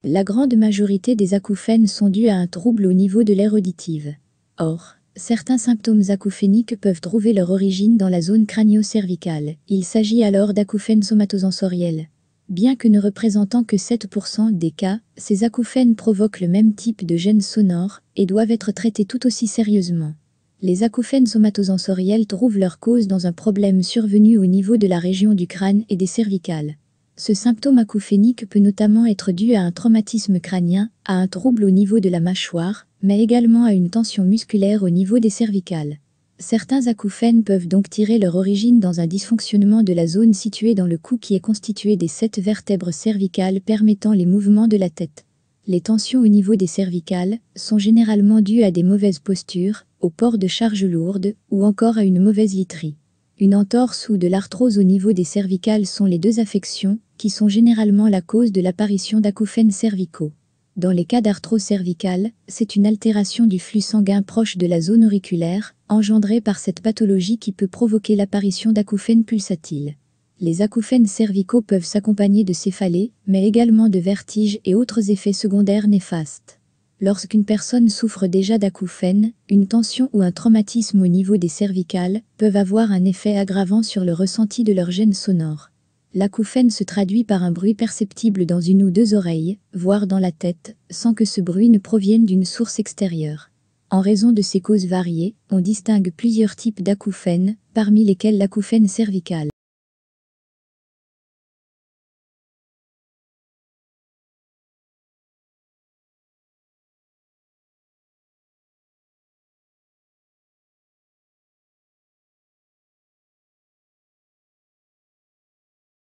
La grande majorité des acouphènes sont dus à un trouble au niveau de l'aire auditive. Or, certains symptômes acouphéniques peuvent trouver leur origine dans la zone crânio-cervicale. Il s'agit alors d'acouphènes somatosensoriels. Bien que ne représentant que 7% des cas, ces acouphènes provoquent le même type de gêne sonore et doivent être traités tout aussi sérieusement. Les acouphènes somatosensoriels trouvent leur cause dans un problème survenu au niveau de la région du crâne et des cervicales. Ce symptôme acouphénique peut notamment être dû à un traumatisme crânien, à un trouble au niveau de la mâchoire, mais également à une tension musculaire au niveau des cervicales. Certains acouphènes peuvent donc tirer leur origine dans un dysfonctionnement de la zone située dans le cou qui est constituée des 7 vertèbres cervicales permettant les mouvements de la tête. Les tensions au niveau des cervicales sont généralement dues à des mauvaises postures, au port de charges lourdes ou encore à une mauvaise literie. Une entorse ou de l'arthrose au niveau des cervicales sont les deux affections qui sont généralement la cause de l'apparition d'acouphènes cervicaux. Dans les cas d'arthrose cervicale, c'est une altération du flux sanguin proche de la zone auriculaire, engendrée par cette pathologie qui peut provoquer l'apparition d'acouphènes pulsatiles. Les acouphènes cervicaux peuvent s'accompagner de céphalées, mais également de vertiges et autres effets secondaires néfastes. Lorsqu'une personne souffre déjà d'acouphènes, une tension ou un traumatisme au niveau des cervicales peuvent avoir un effet aggravant sur le ressenti de leur gêne sonore. L'acouphène se traduit par un bruit perceptible dans une ou deux oreilles, voire dans la tête, sans que ce bruit ne provienne d'une source extérieure. En raison de ces causes variées, on distingue plusieurs types d'acouphènes, parmi lesquels l'acouphène cervical.